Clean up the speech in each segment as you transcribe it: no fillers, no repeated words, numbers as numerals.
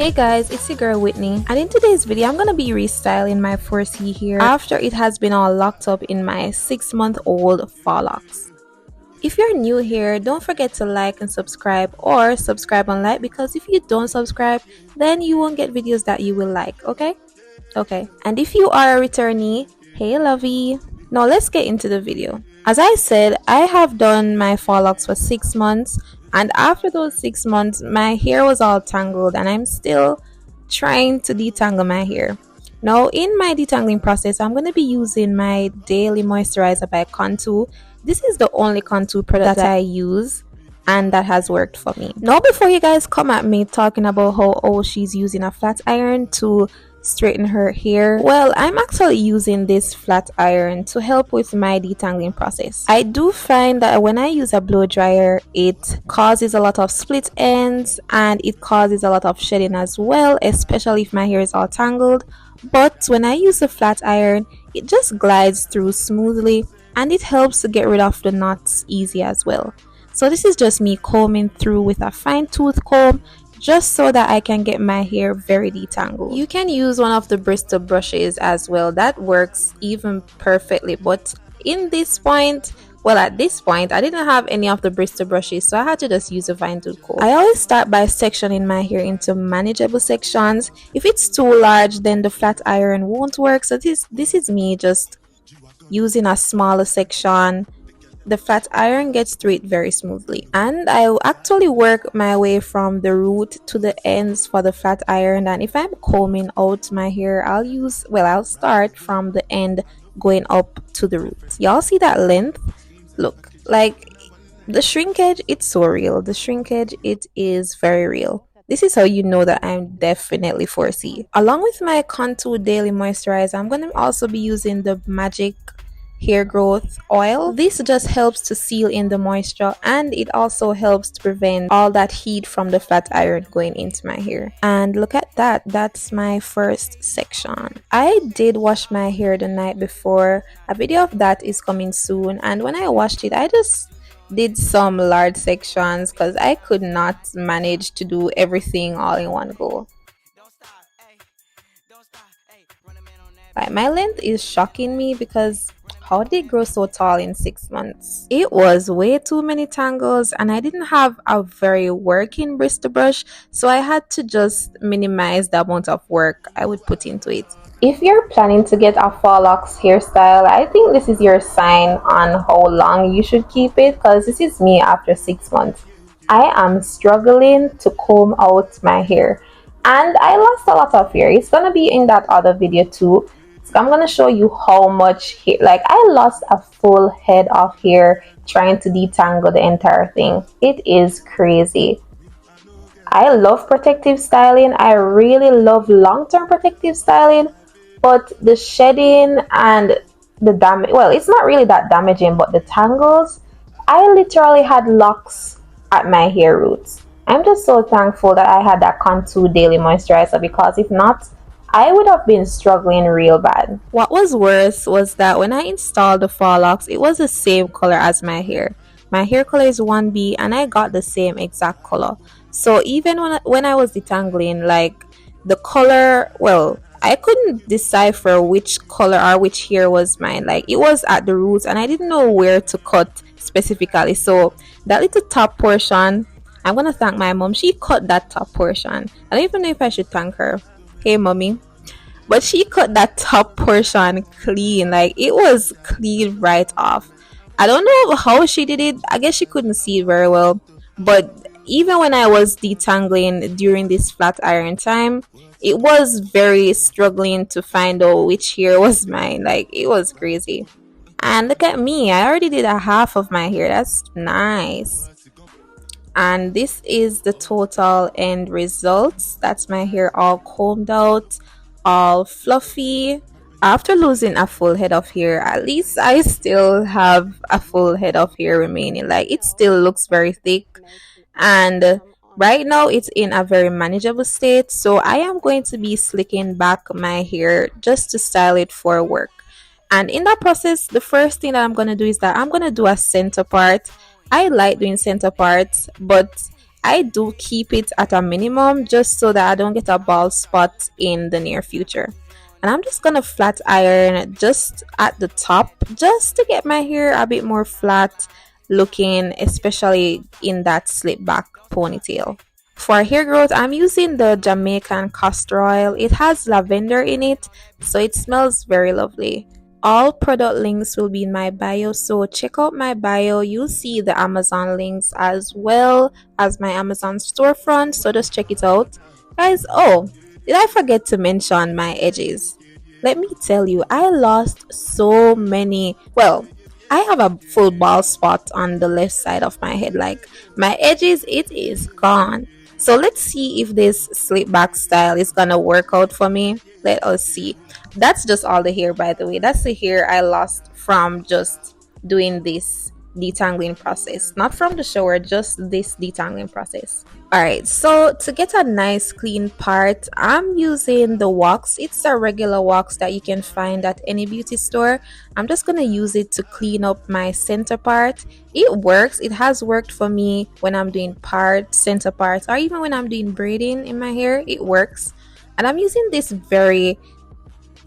Hey guys, it's your girl Whitney, and in today's video I'm gonna be restyling my 4C hair after it has been all locked up in my 6-month-old faux locks. If you're new here, don't forget to like and subscribe, or subscribe and like, because if you don't subscribe then you won't get videos that you will like. Okay, and if you are a returnee, hey lovey. Now let's get into the video. As I said, I have done my faux locks for 6 months, and after those 6 months my hair was all tangled and I'm still trying to detangle my hair. Now in my detangling process, I'm going to be using my daily moisturizer by Contour. This is the only Contour product that I use and that has worked for me. Now before you guys come at me talking about how she's using a flat iron to straighten her hair, well, I'm actually using this flat iron to help with my detangling process. I do find that when I use a blow dryer, it causes a lot of split ends and it causes a lot of shedding as well, especially if my hair is all tangled. But when I use the flat iron, it just glides through smoothly and it helps to get rid of the knots easy as well. So this is just me combing through with a fine tooth comb, just so that I can get my hair very detangled. You can use one of the bristle brushes as well, that works even perfectly. But at this point I didn't have any of the bristle brushes, so I had to just use a fine tooth comb. I always start by sectioning my hair into manageable sections. If it's too large, then the flat iron won't work, so this is me just using a smaller section. The flat iron gets through it very smoothly, and I actually work my way from the root to the ends for the flat iron. And if I'm combing out my hair, I'll start from the end going up to the root. Y'all see that length? Look, like the shrinkage, it's so real. The shrinkage, it is very real. This is how you know that I'm definitely 4C. Along with my Contour Daily Moisturizer, I'm going to also be using the Magic hair growth oil. This just helps to seal in the moisture, and it also helps to prevent all that heat from the flat iron going into my hair. And look at that, that's my first section. I did wash my hair the night before. A video of that is coming soon, and when I washed it, I just did some large sections because I could not manage to do everything all in one go. Like, my length is shocking me because how did it grow so tall in 6 months? It was way too many tangles, and I didn't have a very working bristle brush, so I had to just minimize the amount of work I would put into it. If you're planning to get a faux locks hairstyle, I think this is your sign on how long you should keep it, because this is me after 6 months. I am struggling to comb out my hair, and I lost a lot of hair. It's gonna be in that other video too. So I'm gonna show you how much hair, like I lost a full head of hair trying to detangle the entire thing. It is crazy. I love protective styling. I really love long-term protective styling, but the shedding and the damage, well, it's not really that damaging, but the tangles, I literally had locks at my hair roots. I'm just so thankful that I had that Contour Daily Moisturizer, because if not, I would have been struggling real bad. What was worse was that when I installed the faux locks, it was the same color as my hair. My hair color is 1B and I got the same exact color. So even when I was detangling, like the color, well, I couldn't decipher which color or which hair was mine. Like it was at the roots and I didn't know where to cut specifically. So that little top portion, I'm gonna thank my mom. She cut that top portion. I don't even know if I should thank her. Hey mommy. But she cut that top portion clean. Like it was clean right off. I don't know how she did it. I guess she couldn't see it very well. But even when I was detangling during this flat iron time, it was very struggling to find out which hair was mine. Like it was crazy. And look at me, I already did a half of my hair. That's nice. And this is the total end results. That's my hair all combed out, all fluffy. After losing a full head of hair, at least I still have a full head of hair remaining. Like it still looks very thick, and right now it's in a very manageable state. So I am going to be slicking back my hair just to style it for work. And in that process, the first thing that I'm going to do is that I'm going to do a center part. I like doing center parts, but I do keep it at a minimum just so that I don't get a bald spot in the near future. And I'm just gonna flat iron just at the top just to get my hair a bit more flat looking, especially in that slip back ponytail. For hair growth, I'm using the Jamaican castor oil. It has lavender in it, so it smells very lovely. All product links will be in my bio, so check out my bio. You'll see the Amazon links as well as my Amazon storefront, so just check it out. Guys, oh, did I forget to mention my edges? Let me tell you, I lost so many. Well, I have a full bald spot on the left side of my head. Like my edges, it is gone. So let's see if this slick back style is gonna work out for me. Let us see. That's just all the hair, by the way. That's the hair I lost from just doing this detangling process. Not from the shower, just this detangling process. Alright, so to get a nice clean part, I'm using the wax. It's a regular wax that you can find at any beauty store. I'm just going to use it to clean up my center part. It works. It has worked for me when I'm doing center parts, or even when I'm doing braiding in my hair. It works. And I'm using this very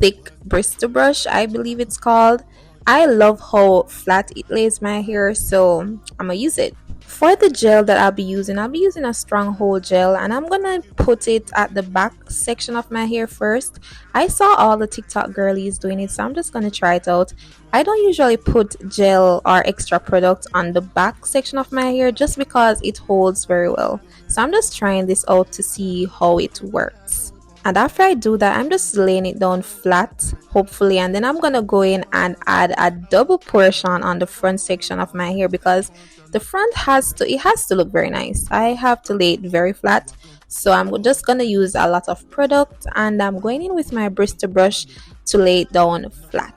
thick Bristol brush, I believe it's called. I love how flat it lays my hair, so I'm gonna use it. For the gel that I'll be using a stronghold gel, and I'm gonna put it at the back section of my hair first. I saw all the TikTok girlies doing it, so I'm just gonna try it out. I don't usually put gel or extra product on the back section of my hair just because it holds very well. So I'm just trying this out to see how it works. And after I do that, I'm just laying it down flat, hopefully, and then I'm gonna go in and add a double portion on the front section of my hair because the front has to look very nice. I have to lay it very flat, so I'm just gonna use a lot of product, and I'm going in with my Bristol brush to lay it down flat.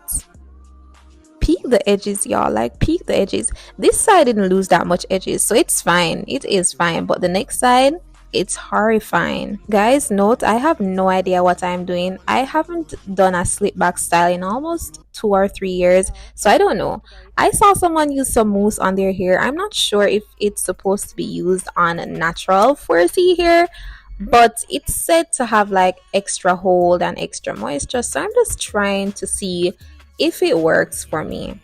Peek the edges, y'all, like peek the edges. This side didn't lose that much edges, so it's fine. It is fine, but the next side, it's horrifying. Guys, note, I have no idea what I'm doing. I haven't done a slip back style in almost 2 or 3 years, so I don't know. I saw someone use some mousse on their hair. I'm not sure if it's supposed to be used on natural 4C hair, but it's said to have like extra hold and extra moisture, so I'm just trying to see if it works for me.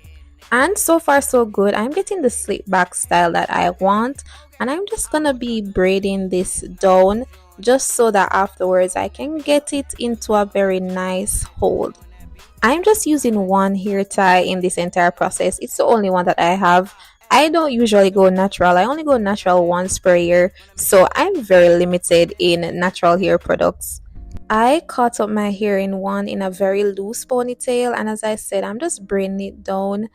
And so far so good. I'm getting the slick back style that I want, and I'm just gonna be braiding this down just so that afterwards I can get it into a very nice hold. I'm just using one hair tie in this entire process. It's the only one that I have. I don't usually go natural. I only go natural once per year, so I'm very limited in natural hair products. I caught up my hair in a very loose ponytail, and as I said, I'm just braiding it down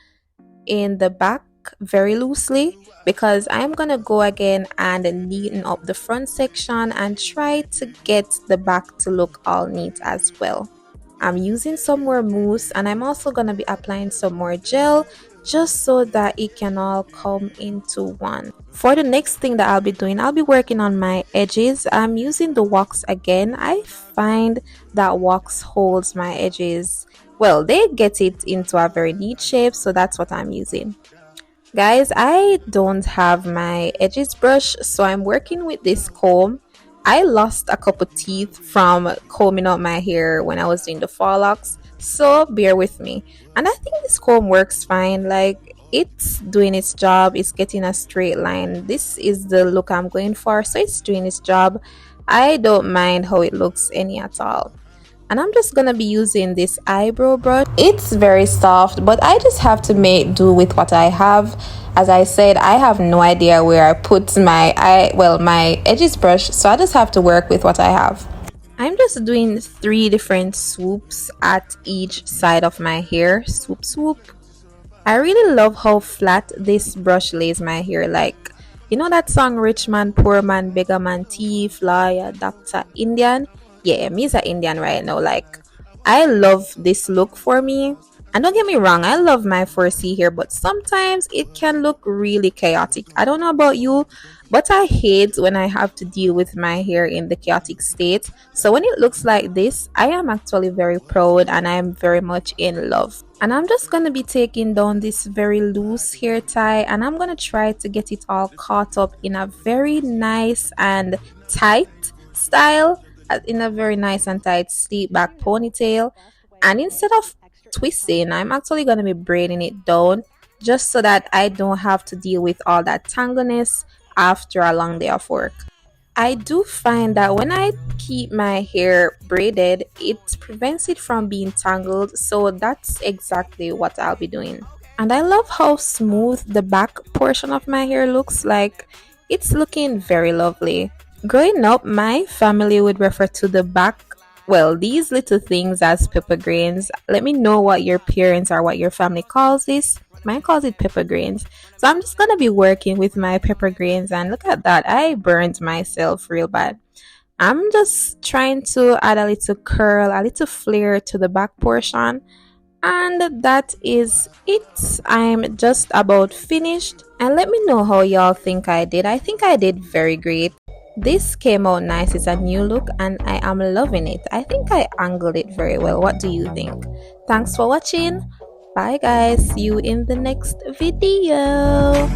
in the back very loosely because I'm gonna go again and neaten up the front section and try to get the back to look all neat as well. I'm using some more mousse, and I'm also gonna be applying some more gel just so that it can all come into one. For the next thing that I'll be doing, I'll be working on my edges. I'm using the wax again. I find that wax holds my edges well. They get it into a very neat shape, so that's what I'm using. Guys, I don't have my edges brush, so I'm working with this comb. I lost a couple teeth from combing out my hair when I was doing the faux locks, so bear with me. And I think this comb works fine. Like, it's doing its job. It's getting a straight line. This is the look I'm going for, so it's doing its job. I don't mind how it looks any at all. And I'm just gonna be using this eyebrow brush. It's very soft, but I just have to make do with what I have. As I said, I have no idea where I put my my edges brush, so I just have to work with what I have. I'm just doing 3 different swoops at each side of my hair. Swoop, swoop. I really love how flat this brush lays my hair. Like, you know that song Rich Man, Poor Man, Beggar Man, Thief, Lawyer, Doctor, Indian? Yeah, me's an Indian right now. Like, I love this look for me. And don't get me wrong, I love my 4C hair, but sometimes it can look really chaotic. I don't know about you, but I hate when I have to deal with my hair in the chaotic state. So when it looks like this, I am actually very proud and I am very much in love. And I'm just going to be taking down this very loose hair tie, and I'm going to try to get it all caught up in a very nice and tight style, in a very nice and tight sleek back ponytail. And instead of twisting, I'm actually going to be braiding it down just so that I don't have to deal with all that tangleness after a long day of work. I do find that when I keep my hair braided, it prevents it from being tangled, so that's exactly what I'll be doing. And I love how smooth the back portion of my hair looks like. It's looking very lovely. Growing up, my family would refer to the back, well, these little things as pepper grains. Let me know what your parents or what your family calls this. Mine calls it pepper grains. So I'm just gonna be working with my pepper grains, and look at that. I burned myself real bad. I'm just trying to add a little curl, a little flare to the back portion. And that is it. I'm just about finished. And let me know how y'all think I did. I think I did very great. This came out nice. It's a new look and I am loving it. I think I angled it very well. What do you think? Thanks for watching. Bye guys. See you in the next video.